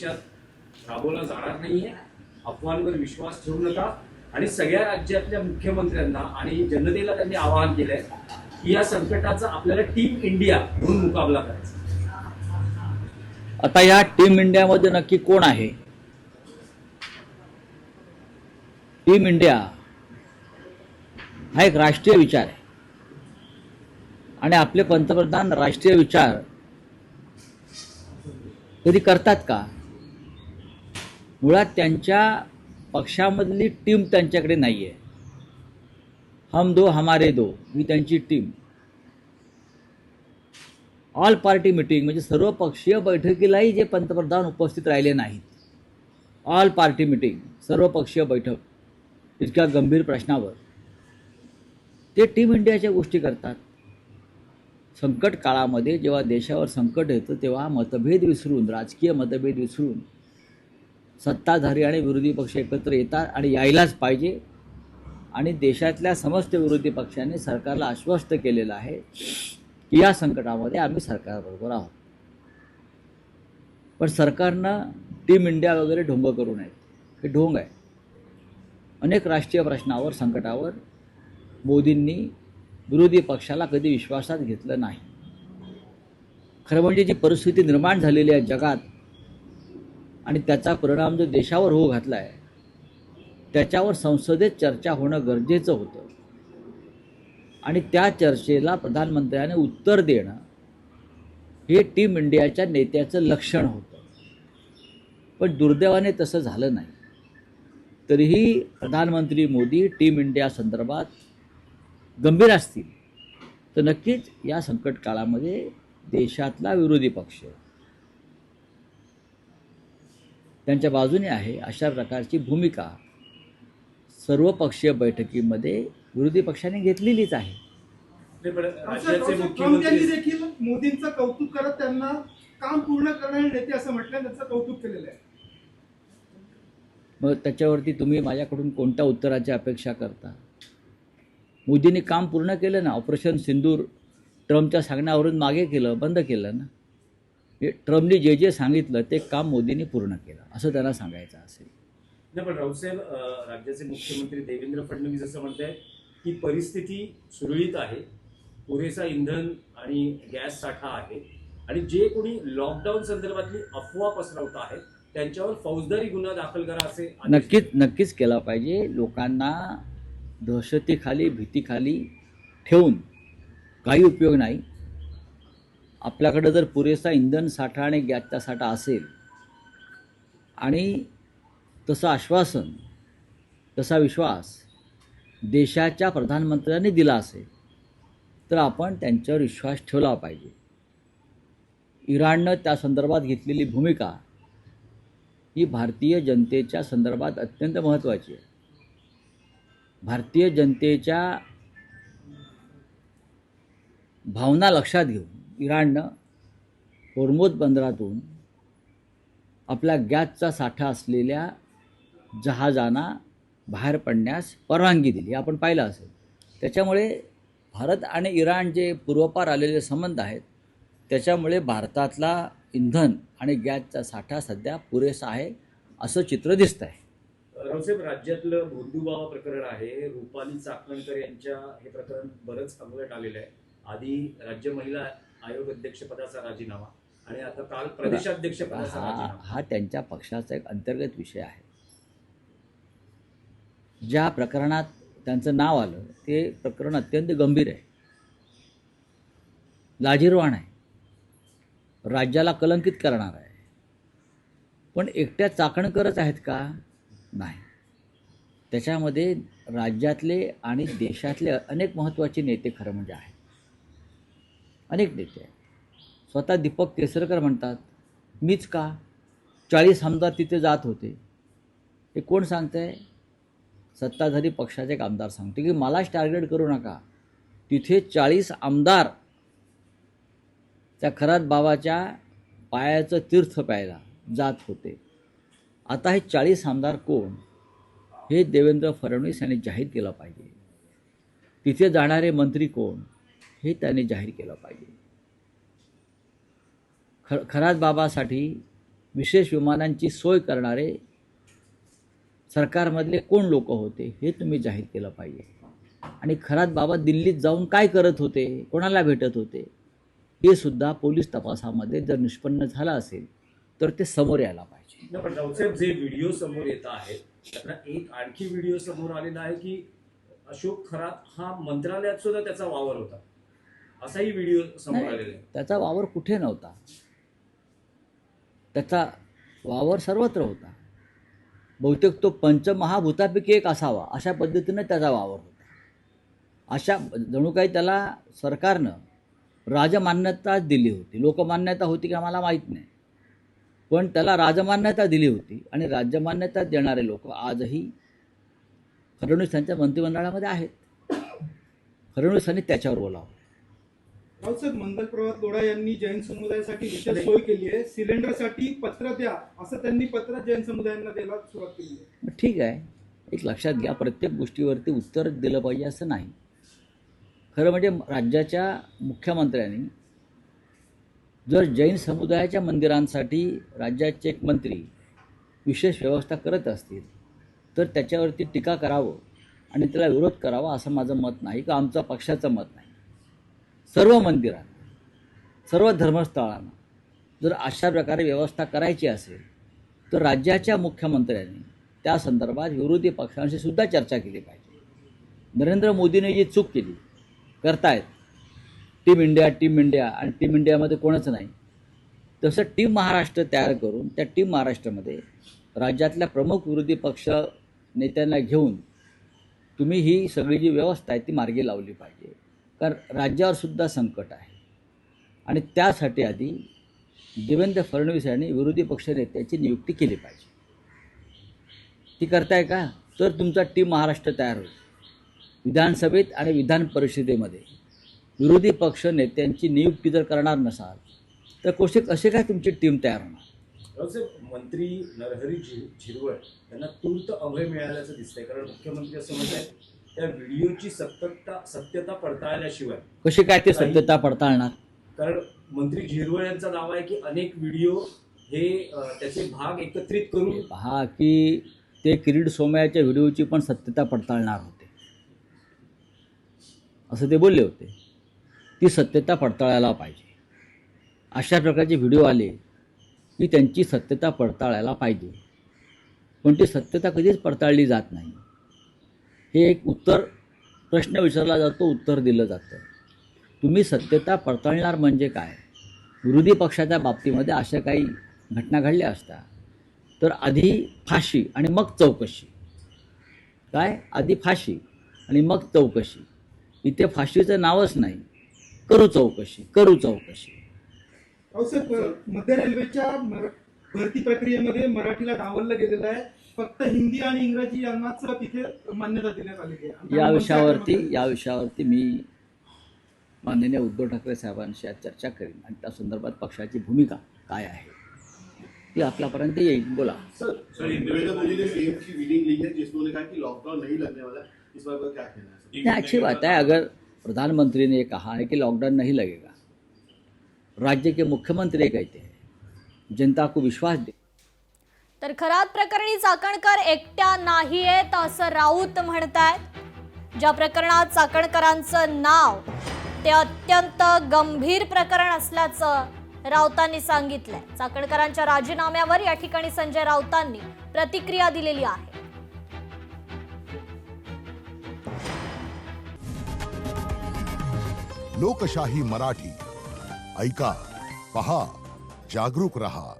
देशात राबवला जाणार नाहीये. अफवांवर विश्वास ठेवू नका. आणि सगळ्या राज्यातल्या मुख्यमंत्र्यांना आणि जनतेला त्यांनी आवाहन केलंय की या संकटाचा आपल्याला टीम इंडिया म्हणून मुकाबला करायचा. आता या टीम इंडियामध्ये नक्की कोण आहे? टीम इंडिया हा एक राष्ट्रीय विचार आहे आणि आपले पंतप्रधान राष्ट्रीय विचार कधी करतात का? मुळात त्यांच्या पक्षामधली टीम त्यांच्याकडे नाही आहे. हम दो हमारे दो ही त्यांची टीम. ऑल पार्टी मिटिंग म्हणजे सर्व पक्षीय बैठकीलाही जे पंतप्रधान उपस्थित राहिले नाहीत, ऑल पार्टी मिटिंग सर्व पक्षीय बैठक इतक्या गंभीर प्रश्नावर ते टीम इंडियाच्या गोष्टी करतात. संकट काळामध्ये जेव्हा देशावर संकट येतं तेव्हा मतभेद विसरून, राजकीय मतभेद विसरून सत्ताधारी आणि विरोधी पक्ष एकत्र येतात आणि यायलाच पाहिजे. आणि देशातल्या समस्त विरोधी पक्षांनी सरकारला आश्वस्त केलेलं आहे की या संकटामध्ये आम्ही सरकारबरोबर आहोत. पण सरकारनं टीम इंडिया वगैरे ढोंग करू नयेत. हे ढोंग आहे. अनेक राष्ट्रीय प्रश्नावर, संकटावर मोदींनी विरोधी पक्षाला कधी विश्वासात घेतलं नाही. खरं म्हणजे जी परिस्थिती निर्माण झालेली आहे जगात आणि त्याचा परिणाम जो देशावर होऊ घातला आहे त्याच्यावर संसदेत चर्चा होणं गरजेचं होतं आणि त्या चर्चेला प्रधानमंत्र्याने उत्तर देणं हे टीम इंडियाच्या नेत्याचं लक्षण होतं. पण दुर्दैवाने तसं झालं नाही. तरीही प्रधानमंत्री मोदी टीम इंडिया संदर्भात गंभीर असतील तर नक्कीच या संकट काळामध्ये देशातला विरोधी पक्ष त्यांच्या बाजूने आहे अशा प्रकारची भूमिका सर्वपक्षीय बैठकीमध्ये विरोधी पक्षाने घेतलेलीच आहे. राज्याचे ट्रम्प मुख्यमंत्री यांनी देखील मोदींचं कौतुक करत त्यांना काम पूर्ण करणारे नेते असं म्हटलं, त्यांचं कौतुक केलेलं आहे. मग त्याच्यावरती तुम्ही माझ्याकडून कोणत्या उत्तराची अपेक्षा करता? मोदींनी काम पूर्ण केलं ना. ऑपरेशन सिंदूर ट्रम्पच्या सांगण्यावरून मागे केलं, बंद केलं ना. ट्रम्पनी जे जे सांगितलं ते काम मोदींनी पूर्ण केलं असं त्यांना सांगायचं असेल. नाही, पण राऊसाहेब, राज्याचे मुख्यमंत्री देवेंद्र फडणवीस असं म्हणतायत की परिस्थिती सुरळीत आहे, पुरेसा इंधन आणि गॅस साठा आहे आणि जे कोणी लॉकडाऊन संदर्भातली अफवा पसरवत आहेत त्यांच्यावर फौजदारी गुन्हा दाखल करा असे आदेश. नक्कीच केला पाहिजे. लोकांना दहशतीखाली, भीतीखाली ठेवून काही उपयोग नाही. आपल्याकडं जर पुरेसा इंधन साठा आणि गॅसचा साठा असेल आणि तसं आश्वासन, तसा विश्वास देशाच्या प्रधानमंत्र्यांनी दिला असेल तर आपण त्यांच्यावर विश्वास ठेवला पाहिजे. इराणनं त्या संदर्भात घेतलेली भूमिका ही भारतीय जनतेच्या संदर्भात अत्यंत महत्त्वाची आहे. भारतीय जनतेच्या भावना लक्षात घेऊन इराणनं होर्मुझ बंदरातून आपला गॅसचा साठा असलेल्या जहाजांना बाहेर पडण्यास परवानगी दिली. आपण पाहिलं असेल. त्याच्यामुळे भारत आणि इराण जे पूर्वपार आलेले संबंध आहेत त्याच्यामुळे भारतातला इंधन आणि गॅसचा साठा सध्या पुरेसा आहे असं चित्र दिसतं आहे. रावसाहेब, राज्यातलं भोंदूबाबा प्रकरण आहे. रुपाली चाकणकर यांच्या हे प्रकरण बरंच अंगलट आलेलं आहे. आधी राज्य महिला आयोग अध्यक्षपदाचा राजीनामा आणि आता काल प्रदेशाध्यक्षपदाचा राजीनामा. हा त्यांच्या पक्षाचा एक अंतर्गत विषय आहे. ज्या प्रकरणात त्यांचं नाव आलं ते प्रकरण अत्यंत गंभीर आहे, लाजिरवाण आहे, राज्याला कलंकित करणार आहे. पण एकट्या चाकणकरच आहेत का? नाही. त्याच्यामध्ये राज्यातले आणि देशातले अनेक महत्त्वाचे नेते खरं म्हणजे आहेत. अनेक नेते आहेत. स्वतः दीपक केसरकर म्हणतात मीच का 40 आमदार तिथे जात होते. हे कोण सांगतंय? सत्ताधारी पक्षाचे एक आमदार सांगते की मलाच टार्गेट करू नका. तिथे 40 आमदार त्या खरात बाबाच्या पायाचं तीर्थ प्यायला जात होते. आता हे 40 आमदार कोण हे देवेंद्र फडणवीस यांनी जाहीर केलं पाहिजे. तिथे जाणारे मंत्री कोण हे त्यांनी जाहीर केलं पाहिजे. खरात बाबासाठी विशेष विमानांची सोय करणारे सरकारमधले कोण लोक होते हे तुम्ही जाहीर केलं पाहिजे. आणि खरात बाबा दिल्लीत जाऊन काय करत होते, कोणाला भेटत होते, हे सुद्धा पोलीस तपासामध्ये जर निष्पन्न झालं असेल तर ते समोर यायला पाहिजे. नाही, पण राऊतसाहेब जे व्हिडिओ समोर येत आहेत त्यातला एक आणखी व्हिडिओ समोर आलेला आहे की अशोक खरात हा मंत्रालयात सुद्धा त्याचा वावर होता, असाही व्हिडिओ समोर आलेला आहे. त्याचा वावर कुठे नव्हता, त्याचा वावर सर्वत्र होता. बहुतेक तो पंचमहाभूतापैकी एक असावा अशा पद्धतीने त्याचा वावर होता. अशा जणू काही त्याला सरकारनं राजमान्यता दिली होती. लोकमान्यता होती की आम्हाला माहीत नाही, पण त्याला राजमान्यता दिली होती. आणि राजमान्यता देणारे लोक आजही फडणवीस यांच्या मंत्रिमंडळामध्ये आहेत. फडणवीसांनी त्याच्यावर बोलावं. राऊतसाहेब, मंगल प्रभात लोढा यांनी जैन समुदायासाठी विशेष सोय केली आहे. सिलेंडरसाठी पत्र द्या असं त्यांनी पत्र जैन समुदायांना द्यायला सुरुवात केली आहे. ठीक आहे, एक लक्षात घ्या, प्रत्येक गोष्टीवरती उत्तर दिलं पाहिजे असं नाही. खरं म्हणजे राज्याच्या मुख्यमंत्र्यांनी जर जैन समुदायाच्या मंदिरांसाठी राज्याचे एक मंत्री विशेष व्यवस्था करत असतील तर त्याच्यावरती टीका करावं आणि त्याला विरोध करावा असं माझं मत नाही, किंवा आमचं पक्षाचं मत नाही. सर्व मंदिरांना, सर्व धर्मस्थळांना जर अशा प्रकारे व्यवस्था करायची असेल तर राज्याच्या मुख्यमंत्र्यांनी त्या संदर्भात विरोधी पक्षांशी सुद्धा चर्चा केली पाहिजे. नरेंद्र मोदीने जी चूक केली करतायत, टीम इंडिया आणि टीम इंडियामध्ये कोणच नाही, तसं टीम महाराष्ट्र तयार करून त्या टीम महाराष्ट्रामध्ये राज्यातल्या प्रमुख विरोधी पक्ष नेत्यांना घेऊन तुम्ही ही सगळी जी व्यवस्था आहे ती मार्गी लावली पाहिजे. कारण राज्यावर सुद्धा संकट आहे आणि त्यासाठी आधी देवेंद्र फडणवीस यांनी विरोधी पक्ष नेत्याची नियुक्ती केली पाहिजे. ती करताय का? तर तुमचा टीम महाराष्ट्र तयार होईल. विधानसभेत आणि विधान परिषदेमध्ये विरोधी पक्ष नेत्यांची नियुक्ती जर करणार नसाल तर कसे काय तुमची टीम तयार होणार? राऊतसाहेब, मंत्री नरहरी झिरवळ यांना तूर्त अभय मिळाल्याचं दिसतंय. कारण मुख्यमंत्री असं म्हणतात त्या व्हिडिओची सत्यता पडताळल्याशिवाय कशी काय ते सत्यता पडताळणार? कारण मंत्री झिरवळ यांचा दावा आहे की अनेक व्हिडिओ हे त्याचे भाग एकत्रित करून पहा की ते किरीट सोमय्याच्या व्हिडिओची पण सत्यता पडताळणार होते असं ते बोलले होते. ती सत्यता पडताळायला पाहिजे. अशा प्रकारचे व्हिडिओ आले की त्यांची सत्यता पडताळायला पाहिजे, पण ती सत्यता कधीच पडताळली जात नाही. हे एक प्रश्न विचारला जातो, उत्तर दिलं जातं. तुम्ही सत्यता पडताळणार म्हणजे काय? विरोधी पक्षाच्या बाबतीमध्ये अशा काही घटना घडल्या असता तर आधी फाशी आणि मग चौकशी. काय? आधी फाशी आणि मग चौकशी. इथे फाशीचं नावच नाही, करू चौकशी. राऊतसाहेब, मध्य रेल्वेच्या भरती प्रक्रियेमध्ये मराठीला डावललं गेलेलं आहे. फक्त हिंदी आणि इंग्रजी यांनाच तिथे मान्यता देण्यात आलेली आहे. या विषयावरती मी माननीय उद्धव ठाकरे साहेबांशी आज चर्चा करेन आणि त्या संदर्भात पक्षाची भूमिका काय आहे ती आपल्यापर्यंत येईल. बोला. देवेंद्र मोदी ने सीएम की मीटिंग ली है जिसमें उन्होंने कहा कि लॉकडाउन नहीं लगने वाला. इस बात पर क्या कहना है? नहीं, अच्छी बात है. अगर प्रधानमंत्री ने कहा है कि लॉकडाउन नहीं लगेगा, राज्य के मुख्यमंत्री कहते हैं, जनता को विश्वास दे. तर खरात प्रकरणी चाकणकर एकट्या नाहीयेत असं राऊत म्हणतायत. ज्या प्रकरणात चाकणकरांचं नाव ते अत्यंत गंभीर प्रकरण असल्याचं राऊतांनी सांगितलंय. चाकणकरांच्या राजीनाम्यावर या ठिकाणी संजय राऊतांनी प्रतिक्रिया दिलेली आहे. लोकशाही मराठी ऐका, पहा, जागरूक रहा.